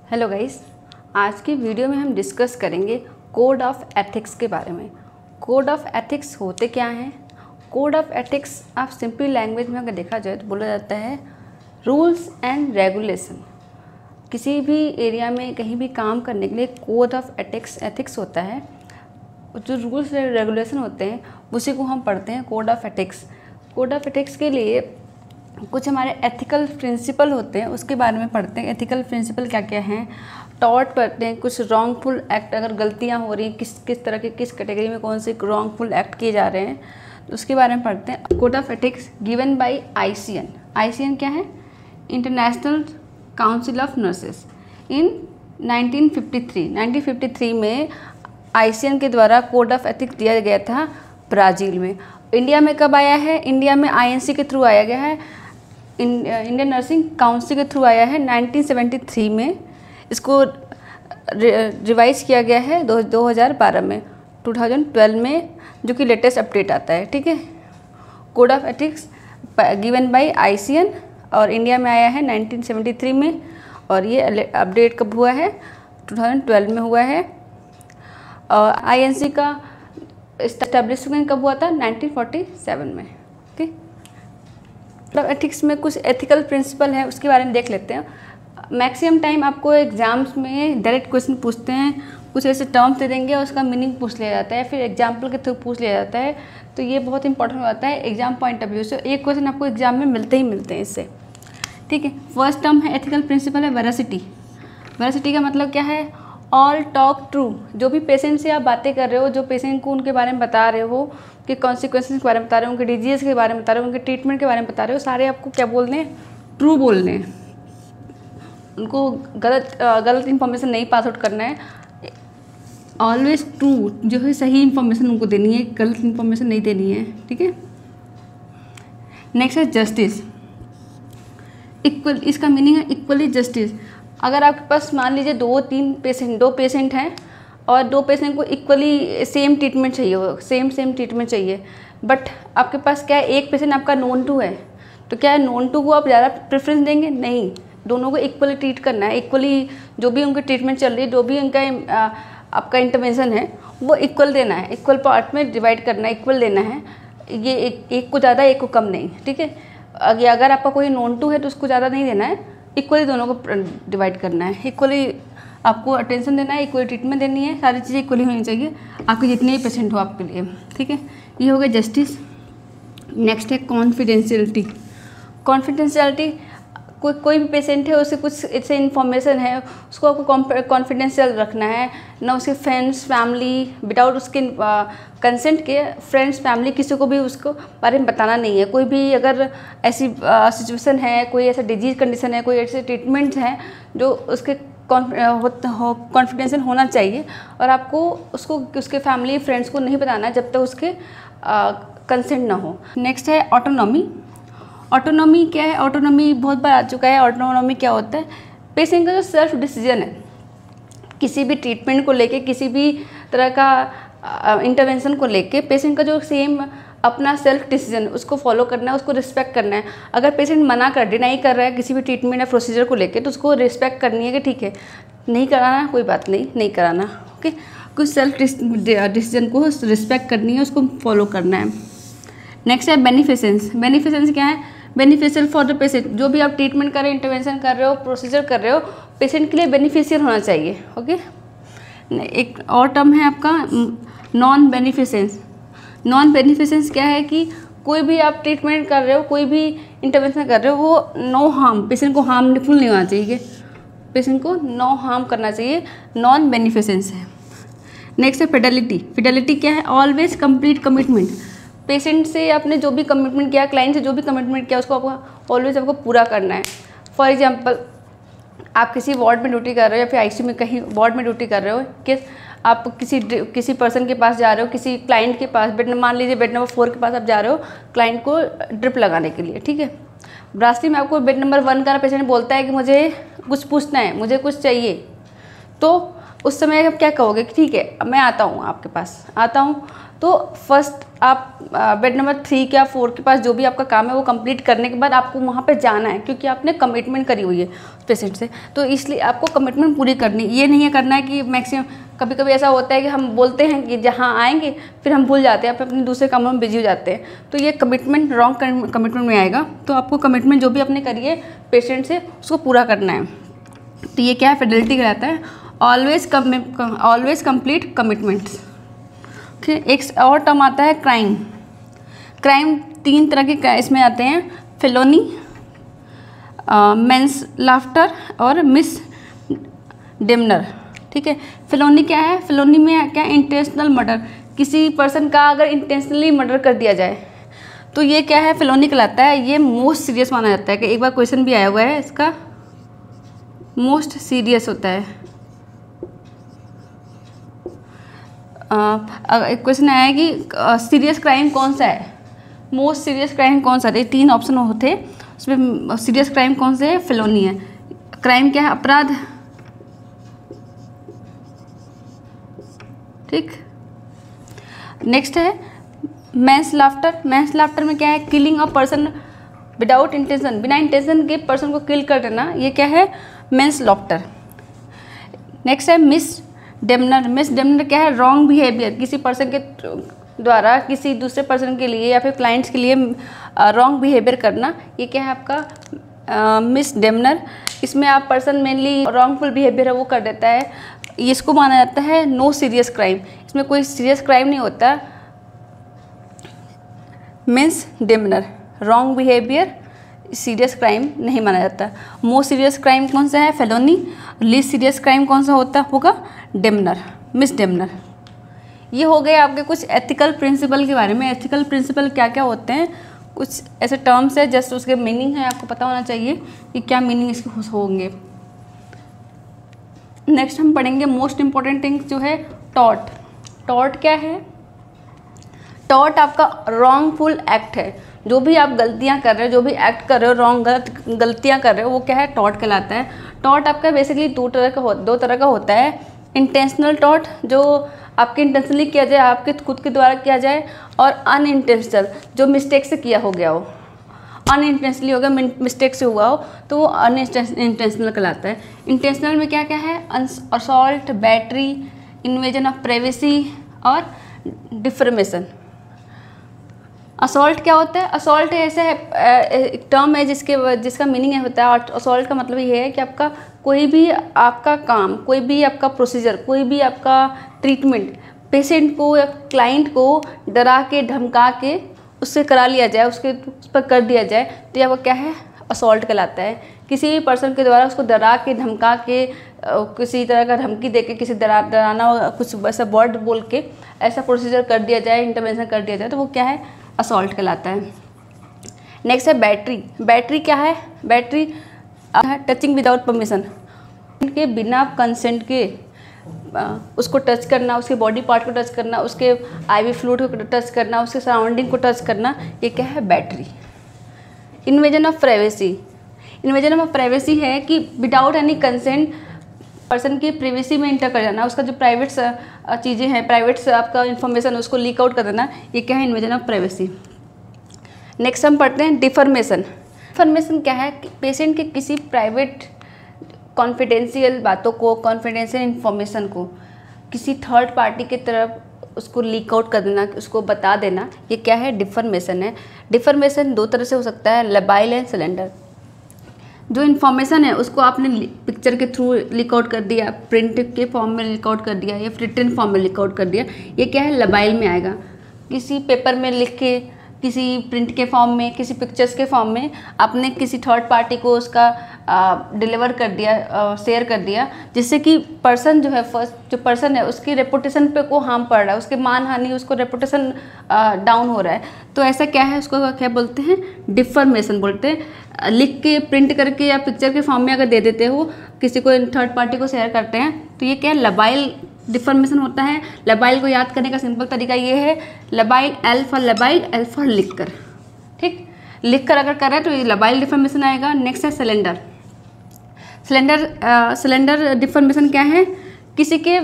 Hello guys, आज की video में हम डिस्कस करेंगे कोड ऑफ एथिक्स के बारे में। कोड ऑफ एथिक्स होते क्या हैं? कोड ऑफ एथिक्स आप सिंपल लैंग्वेज में अगर देखा जाए तो बोला जाता है रूल्स एंड रेगुलेशन। किसी भी एरिया में कहीं भी काम करने के लिए कोड ऑफ एथिक्स होता है। जो रूल्स रेगुलेशन होते हैं उसी को हम पढ़ते हैं code of ethics. Code of ethics के लिए कुछ हमारे एथिकल प्रिंसिपल होते हैं, उसके बारे में पढ़ते हैं। एथिकल प्रिंसिपल क्या क्या हैं, टॉट पढ़ते हैं। कुछ रॉन्गफुल एक्ट अगर गलतियां हो रही हैं, किस तरह के किस कैटेगरी में कौन से रॉन्गफुल एक्ट किए जा रहे हैं, तो उसके बारे में पढ़ते हैं। Code of ethics given by ICN। ICN क्या है? International council of nurses. In 1953 में ICN के द्वारा कोड ऑफ एथिक्स दिया गया था ब्राज़ील में। इंडिया में कब आया है? इंडिया में INC के थ्रू आया गया है, इंडियन नर्सिंग काउंसिल के थ्रू आया है 1973 में। इसको रिवाइज किया गया है 2012 में, 2012 में, जो कि लेटेस्ट अपडेट आता है। ठीक है, code of ethics given by ICN और इंडिया में आया है 1973 में, और ये अपडेट कब हुआ है? 2012 में हुआ है। और INC का एस्टेब्लिशमेंट कब हुआ था? 1947 में। ठीक, मतलब एथिक्स में कुछ एथिकल प्रिंसिपल है, उसके बारे में देख लेते हैं। मैक्सिमम टाइम आपको एग्जाम्स में डायरेक्ट क्वेश्चन पूछते हैं, कुछ ऐसे टर्म्स दे देंगे और उसका मीनिंग पूछ लिया जाता है, फिर एग्जाम्पल के थ्रू पूछ लिया जाता है। तो ये बहुत इंपॉर्टेंट हो जाता है एग्जाम पॉइंट ऑफ व्यू से। एक क्वेश्चन आपको एग्जाम में मिलते ही मिलते हैं इससे। ठीक है, फर्स्ट टर्म है एथिकल प्रिंसिपल है वेरासिटी। वेरासिटी का मतलब क्या है? All talk true. जो भी पेशेंट से आप बातें कर रहे हो, जो पेशेंट को उनके बारे में बता रहे हो, कि कॉन्सिक्वेंसेस के बारे में बता रहे हो, उनके डिजीज़ के बारे में बता रहे हो, उनके ट्रीटमेंट के बारे में बता रहे हो, सारे आपको क्या बोलने हैं? ट्रू बोलने हैं। उनको गलत इंफॉर्मेशन नहीं पास आउट करना है। ऑलवेज ट्रू, जो है सही इंफॉर्मेशन उनको देनी है, गलत इंफॉर्मेशन नहीं देनी है। ठीक है, नेक्स्ट है जस्टिस। इक्वल, इसका मीनिंग है इक्वली जस्टिस। अगर आपके पास मान लीजिए दो पेशेंट हैं और दो पेशेंट को इक्वली सेम ट्रीटमेंट चाहिए हो, सेम ट्रीटमेंट चाहिए, बट आपके पास क्या है, एक पेशेंट आपका नोन टू है, तो क्या है, नोन टू को आप ज़्यादा प्रेफरेंस देंगे? नहीं, दोनों को इक्वली ट्रीट करना है। इक्वली जो भी उनकी ट्रीटमेंट चल रही है, जो भी उनका आपका इंटरवेंशन है, वो इक्वल देना है, इक्वल पार्ट में डिवाइड करना है, इक्वल देना है। ये एक को ज़्यादा, एक को कम नहीं। ठीक है, अगर आपका कोई नोन टू है तो उसको ज़्यादा नहीं देना है, इक्वली दोनों को डिवाइड करना है। इक्वली आपको अटेंशन देना है, इक्वली ट्रीटमेंट देनी है, सारी चीज़ें इक्वली होनी चाहिए आपके जितने ही पेशेंट हो आपके लिए। ठीक है, ये हो गया जस्टिस। नेक्स्ट है कॉन्फिडेंशियलिटी। कॉन्फिडेंशियलिटी, कोई भी पेशेंट है, उससे कुछ ऐसे इन्फॉर्मेशन है, उसको आपको कॉन्फिडेंशियल रखना है ना। उसके फ्रेंड्स फैमिली, विदाउट उसके कंसेंट के फ्रेंड्स फैमिली किसी को भी उसको बारे में बताना नहीं है। कोई भी अगर ऐसी सिचुएशन है, कोई ऐसा डिजीज कंडीशन है, कोई ऐसे ट्रीटमेंट है जो उसके कॉन्फिडेंशियल होना चाहिए, और आपको उसको उसके फैमिली फ्रेंड्स को नहीं बताना जब तक उसके कंसेंट ना हो। नेक्स्ट है ऑटोनॉमी। ऑटोनॉमी क्या है? ऑटोनॉमी बहुत बार आ चुका है। ऑटोनॉमी क्या होता है? पेशेंट का जो सेल्फ डिसीजन है, किसी भी ट्रीटमेंट को लेके, किसी भी तरह का इंटरवेंशन को लेके, पेशेंट का जो सेम अपना सेल्फ डिसीजन, उसको फॉलो करना है, उसको रिस्पेक्ट करना है। अगर पेशेंट मना कर, डिनाई कर रहा है किसी भी ट्रीटमेंट या प्रोसीजर को लेके, तो उसको रिस्पेक्ट करनी है कि ठीक है, नहीं कराना, कोई बात नहीं, नहीं कराना। ओके, कुछ सेल्फ डिसीजन को रिस्पेक्ट करनी है, उसको फॉलो करना है। नेक्स्ट है बेनिफिसेंस। बेनिफिसेंस क्या है? Beneficial for the patient. जो भी आप ट्रीटमेंट कर रहे हो, इंटरवेंशन कर रहे हो, प्रोसीजर कर रहे हो, पेशेंट के लिए बेनिफिशियल होना चाहिए। ओके, एक और टर्म है आपका नॉन बेनिफिसेंस। नॉन बेनिफिसेंस क्या है कि कोई भी आप ट्रीटमेंट कर रहे हो, कोई भी इंटरवेंशन कर रहे हो, वो नो हार्म, पेशेंट को हार्मफुल नहीं होना चाहिए, पेशेंट को नो हार्म करना चाहिए, नॉन बेनिफिसेंस है। नेक्स्ट है फिडेलिटी। फिडेलिटी क्या है? Always complete commitment. पेशेंट से आपने जो भी कमिटमेंट किया, क्लाइंट से जो भी कमिटमेंट किया, उसको आपको ऑलवेज आपको पूरा करना है। फॉर एग्जांपल, आप किसी वार्ड में ड्यूटी कर रहे हो या फिर ICU में कहीं वार्ड में ड्यूटी कर रहे हो, कि आप किसी पर्सन के पास जा रहे हो, किसी क्लाइंट के पास, मान लीजिए बेड नंबर 4 के पास आप जा रहे हो क्लाइंट को ड्रिप लगाने के लिए। ठीक है, रास्ते में आपको बेड नंबर 1 का पेशेंट बोलता है कि मुझे कुछ पूछना है, मुझे कुछ चाहिए, तो उस समय आप क्या कहोगे कि ठीक है, मैं आता हूँ, आपके पास आता हूँ, तो फर्स्ट आप बेड नंबर 3 या 4 के पास जो भी आपका काम है वो कंप्लीट करने के बाद आपको वहाँ पे जाना है, क्योंकि आपने कमिटमेंट करी हुई है पेशेंट से, तो इसलिए आपको कमिटमेंट पूरी करनी। ये नहीं है करना है कि मैक्सिमम, कभी कभी ऐसा होता है कि हम बोलते हैं कि जहाँ आएंगे फिर हम भूल जाते हैं, अपने दूसरे कामों में बिजी हो जाते हैं, तो ये कमिटमेंट रॉन्ग कमिटमेंट में आएगा। तो आपको कमिटमेंट जो भी आपने करी है पेशेंट से उसको पूरा करना है। तो ये क्या है, फिडेलिटी कहलाता है, ऑलवेज कंप्लीट कमिटमेंट्स। एक और टर्म आता है क्राइम। क्राइम 3 तरह के इसमें आते हैं, फेलोनी, मेंस लाफ्टर और मिस डेमनर। ठीक है, फेलोनी क्या है, फेलोनी में क्या, इंटेंशनल मर्डर, किसी पर्सन का अगर इंटेंशनली मर्डर कर दिया जाए तो ये क्या है, फेलोनी कहलाता है। ये मोस्ट सीरियस माना जाता है, कि एक बार क्वेश्चन भी आया हुआ है इसका, मोस्ट सीरियस होता है। एक क्वेश्चन आया है कि सीरियस क्राइम कौन सा है, मोस्ट सीरियस क्राइम कौन सा है, 3 ऑप्शन होते, उसमें सीरियस क्राइम कौन से है, फेलोनी है। क्राइम क्या है, अपराध। ठीक, नेक्स्ट है मैंस लाफ्टर। मैंस लाफ्टर में क्या है, killing a person without intention, बिना इंटेंशन के पर्सन को किल कर देना, ये क्या है, मैंस लाफ्टर। नेक्स्ट है मिस डेमनर। मिस डेमनर क्या है, रॉन्ग बिहेवियर, किसी पर्सन के द्वारा किसी दूसरे पर्सन के लिए या फिर क्लाइंट्स के लिए रॉन्ग बिहेवियर करना, ये क्या है आपका मिस डेमनर। इसमें आप पर्सन मेनली रॉन्गफुल बिहेवियर है वो कर देता है, इसको माना जाता है नो सीरियस क्राइम, इसमें कोई सीरियस क्राइम नहीं होता। Misdemeanour, wrong behaviour, serious crime नहीं माना जाता। मोस्ट सीरियस क्राइम कौन सा है, फेलोनी। लीस्ट सीरियस क्राइम कौन सा होगा, डेमनर, मिस डेमनर। ये हो गए आपके कुछ एथिकल प्रिंसिपल के बारे में। एथिकल प्रिंसिपल क्या क्या होते हैं, कुछ ऐसे टर्म्स है, जस्ट उसके मीनिंग है आपको पता होना चाहिए कि क्या मीनिंग इसके होंगे। नेक्स्ट हम पढ़ेंगे मोस्ट इम्पॉर्टेंट थिंग जो है टॉर्ट। टॉर्ट क्या है, टॉर्ट आपका रॉन्गफुल एक्ट है, जो भी आप गलतियां कर रहे हो, जो भी एक्ट कर रहे हो, गलतियां कर रहे हो, वो क्या है, टॉर्ट कहलाता है। टॉर्ट आपका बेसिकली दो तरह का होता है। इंटेंशनल टॉर्ट, जो आपके इंटेंशनली किया जाए, आपके खुद के द्वारा किया जाए, और अनइंटेंशनल, जो मिस्टेक से किया हो गया हो, अनइंटेंशनली हो गया, मिस्टेक से हुआ हो, तो वो अनइंटेंशनल कहलाता है। इंटेंशनल में क्या क्या है, assault, battery, invasion of privacy और डिफर्मेशन। असॉल्ट क्या होता है, असॉल्ट ऐसे है, एक टर्म है जिसका मीनिंग होता है, असॉल्ट का मतलब ये है कि आपका कोई भी आपका काम, कोई भी आपका प्रोसीजर, कोई भी आपका ट्रीटमेंट पेशेंट को या क्लाइंट को डरा के धमका के उससे करा लिया जाए, उस पर कर दिया जाए, तो यह वो क्या है, असॉल्ट कहलाता है। किसी भी पर्सन के द्वारा उसको डरा के धमका के, किसी तरह का धमकी दे के, किसी डराना कुछ ऐसा वर्ड बोल के ऐसा प्रोसीजर कर दिया जाए, इंटरवेंशन कर दिया जाए, तो वो क्या है, असॉल्ट कहलाता है। नेक्स्ट है बैटरी। बैटरी क्या है, बैटरी टचिंग विदाउट परमिशन, के बिना कंसेंट के उसको टच करना, उसके बॉडी पार्ट को टच करना, उसके आईवी फ्लूइड को टच करना, उसके सराउंडिंग को टच करना, ये क्या है, battery. Invasion of privacy. Invasion of privacy है कि विदाउट एनी कंसेंट पर्सन की प्राइवेसी में इंटर कर जाना, उसका जो प्राइवेट चीज़ें हैं, प्राइवेट आपका इन्फॉर्मेशन उसको लीक आउट कर देना, ये क्या है, इन्वेजन ऑफ प्राइवेसी। नेक्स्ट हम पढ़ते हैं डिफर्मेशन। डिफर्मेशन क्या है, पेशेंट के किसी प्राइवेट कॉन्फिडेंशियल बातों को, कॉन्फिडेंशियल इन्फॉर्मेशन को किसी थर्ड पार्टी की तरफ उसको लीक आउट कर देना, उसको बता देना, ये क्या है, डिफर्मेशन है। डिफर्मेशन 2 तरह से हो सकता है, लबाइल एंड सिलेंडर। जो इन्फॉर्मेशन है उसको आपने पिक्चर के थ्रू लीक आउट कर दिया, प्रिंट के फॉर्म में लीक आउट कर दिया या रिटन फॉर्म में लीक आउट कर दिया, ये क्या है, लबाइल में आएगा। किसी पेपर में लिख के, किसी प्रिंट के फॉर्म में, किसी पिक्चर्स के फॉर्म में आपने किसी थर्ड पार्टी को उसका डिलीवर कर दिया, शेयर कर दिया, जिससे कि पर्सन जो है, फर्स्ट जो पर्सन है उसकी रेपुटेशन पे को हार्म पड़ रहा है, उसके मान हानि, उसको रेपुटेशन डाउन हो रहा है, तो ऐसा क्या है, उसको क्या बोलते हैं, डिफर्मेशन बोलते हैं। लिख के, प्रिंट करके या पिक्चर के फॉर्म में अगर दे देते हो, किसी को थर्ड पार्टी को शेयर करते हैं, तो ये क्या है, लबाइल डिफर्मेशन होता है। लबाइल को याद करने का सिंपल तरीका ये है, लबाइल, एल फॉर लबाइल, एल फॉर लिख कर, ठीक, लिख कर अगर कर रहे हैं तो ये लबाइल डिफर्मेशन आएगा। नेक्स्ट है सिलेंडर। सिलेंडर डिफर्मेशन क्या है, किसी के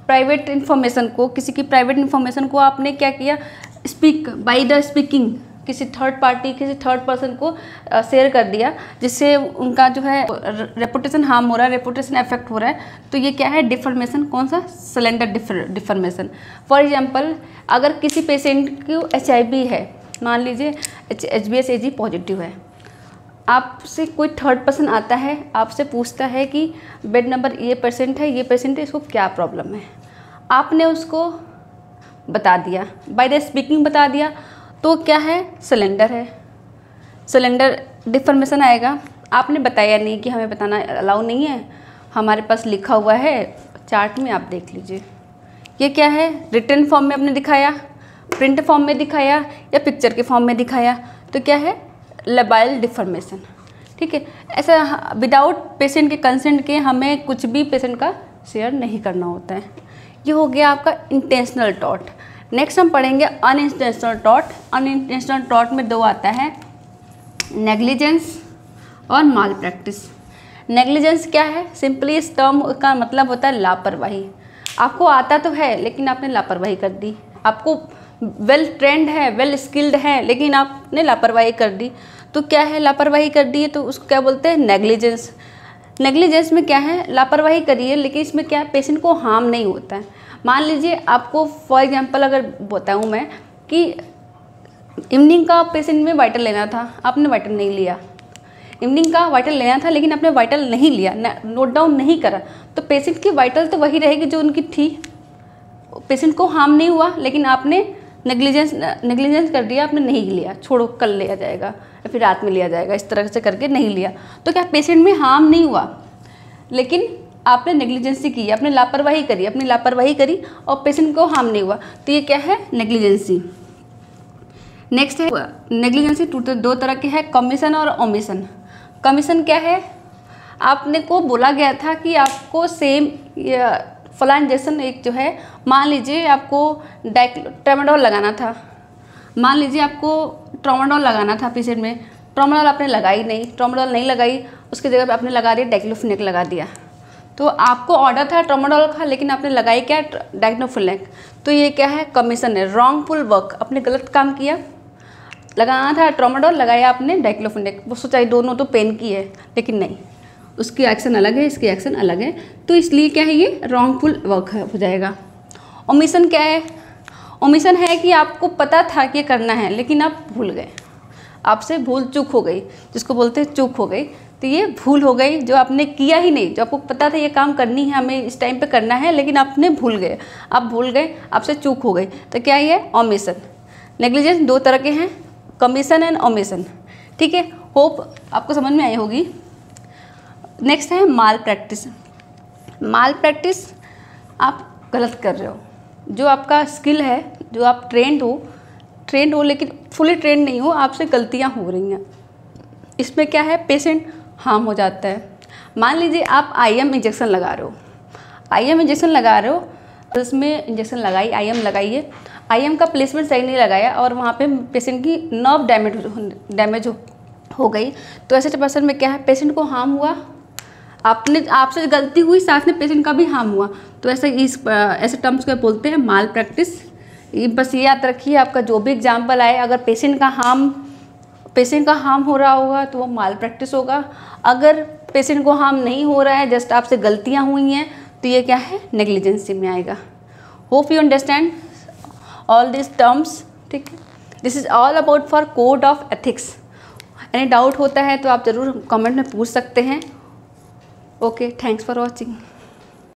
प्राइवेट इन्फॉर्मेशन को, किसी की प्राइवेट इन्फॉर्मेशन को आपने क्या किया, स्पीक बाय द स्पीकिंग, किसी थर्ड पार्टी, किसी थर्ड पर्सन को शेयर कर दिया, जिससे उनका जो है रेपुटेशन हार्म हो रहा है, रेपुटेशन अफेक्ट हो रहा है, तो ये क्या है, डिफॉर्मेशन। कौन सा, सिलेंडर डिफॉर्मेशन। फॉर एग्जांपल, अगर किसी पेशेंट को HIV है, मान लीजिए HbS-Ag पॉजिटिव है, आपसे कोई थर्ड पर्सन आता है, आपसे पूछता है कि बेड नंबर ये पेशेंट है, इसको क्या प्रॉब्लम है, आपने उसको बता दिया, बाय द स्पीकिंग बता दिया, तो क्या है, सिलेंडर है, सिलेंडर डिफॉर्मेशन आएगा। आपने बताया नहीं कि हमें बताना अलाउ नहीं है, हमारे पास लिखा हुआ है चार्ट में, आप देख लीजिए। ये क्या है, रिटन फॉर्म में आपने दिखाया, प्रिंट फॉर्म में दिखाया या पिक्चर के फॉर्म में दिखाया, तो क्या है, लेबाइल डिफॉर्मेशन। ठीक है, ऐसा विदाउट पेशेंट के कंसेंट के हमें कुछ भी पेशेंट का शेयर नहीं करना होता है। ये हो गया आपका इंटेंशनल टॉट। नेक्स्ट हम पढ़ेंगे अनइंटेंशनल टॉट। अनइंटेंशनल टॉट में दो आता है, नेग्लिजेंस और माल प्रैक्टिस। नेग्लिजेंस क्या है, सिंपली इस टर्म का मतलब होता है लापरवाही। आपको आता तो है लेकिन आपने लापरवाही कर दी, आपको वेल ट्रेंड है, वेल स्किल्ड है, लेकिन आपने लापरवाही कर दी, तो क्या है, लापरवाही कर दी है, तो उसको क्या बोलते हैं, नेग्लिजेंस। नेग्लिजेंस में क्या है, लापरवाही करिए लेकिन इसमें क्या है, पेशेंट को हार्म नहीं होता है। मान लीजिए आपको फॉर एग्जांपल अगर बताऊं मैं कि इवनिंग का पेशेंट में वाइटल लेना था, आपने वाइटल नहीं लिया, इवनिंग का वाइटल लेना था लेकिन आपने वाइटल नहीं लिया, नोट डाउन नहीं करा, तो पेशेंट की वाइटल तो वही रहेगी जो उनकी थी, पेशेंट को हार्म नहीं हुआ, लेकिन आपने नेग्लिजेंस कर दिया, आपने नहीं लिया, छोड़ो कल लिया जाएगा या फिर रात में लिया जाएगा, इस तरह से करके नहीं लिया, तो क्या पेशेंट में हार्म नहीं हुआ, लेकिन आपने नेग्लिजेंसी की, आपने लापरवाही करी, अपनी लापरवाही करी और पेशेंट को हार्म नहीं हुआ, तो ये क्या है, नेग्लिजेंसी। नेक्स्ट है नेग्लिजेंसी दो तरह के है, कमीशन और ओमिशन। कमीशन क्या है, आपने को बोला गया था कि आपको सेम फला इंजेक्शन एक जो है, मान लीजिए आपको ट्रामाडोल लगाना था, मान लीजिए आपको ट्रामाडोल लगाना था पेशेंट में, ट्रामाडोल आपने लगाई नहीं, ट्रामाडोल नहीं लगाई, उसकी जगह पे आपने लगा दिया डाइक्लोफिनेक लगा दिया, तो आपको ऑर्डर था ट्रामाडोल का लेकिन आपने लगाई क्या, डाइक्लोफिनेक, तो ये क्या है, कमीशन है, रॉन्गफुल वर्क, आपने गलत काम किया। लगाना था ट्रामाडोल, लगाया आपने डाइक्लोफिनेक, वो सोचा दोनों तो पेन की है, लेकिन नहीं, उसकी एक्शन अलग है, इसकी एक्शन अलग है, तो इसलिए क्या है, ये रॉन्गफुल वर्क हो जाएगा। ओमिशन क्या है, ओमिशन है कि आपको पता था कि ये करना है लेकिन आप भूल गए, आपसे भूल चूक हो गई, जिसको बोलते हैं चूक हो गई, तो ये भूल हो गई, जो आपने किया ही नहीं, जो आपको पता था ये काम करनी है, हमें इस टाइम पे करना है, लेकिन आपने भूल गए, आप भूल गए, आपसे चूक हो गई, तो क्या ये ओमिशन। नेग्लिजेंस दो तरह के हैं, कमीशन एंड ओमिशन। ठीक है, होप आपको समझ में आई होगी। नेक्स्ट है माल प्रैक्टिस। माल प्रैक्टिस, आप गलत कर रहे हो, जो आपका स्किल है, जो आप ट्रेंड हो लेकिन फुली ट्रेंड नहीं हो, आपसे गलतियां हो रही हैं, इसमें क्या है, पेशेंट हार्म हो जाता है। मान लीजिए आप IM इंजेक्शन लगा रहे हो, IM इंजेक्शन लगा रहे हो, तो उसमें इंजेक्शन लगाई, IM लगाइए, IM का प्लेसमेंट सही नहीं लगाया और वहाँ पे पेशेंट की नर्व डैमेज हो गई, तो ऐसे पर्सन में क्या है, पेशेंट को हार्म हुआ, आपसे गलती हुई, साथ में पेशेंट का भी हार्म हुआ, तो ऐसे टर्म्स को बोलते हैं माल प्रैक्टिस। बस ये याद रखिए, आपका जो भी एग्जाम्पल आए, अगर पेशेंट का हार्म हो रहा होगा तो वो माल प्रैक्टिस होगा, अगर पेशेंट को हार्म नहीं हो रहा है, जस्ट आपसे गलतियाँ हुई हैं, तो ये क्या है, नेग्लिजेंसी में आएगा। Hope you understand all this terms. ठीक है, this is all about for code of ethics. Any doubt होता है तो आप ज़रूर कमेंट में पूछ सकते हैं। Okay, thanks for watching.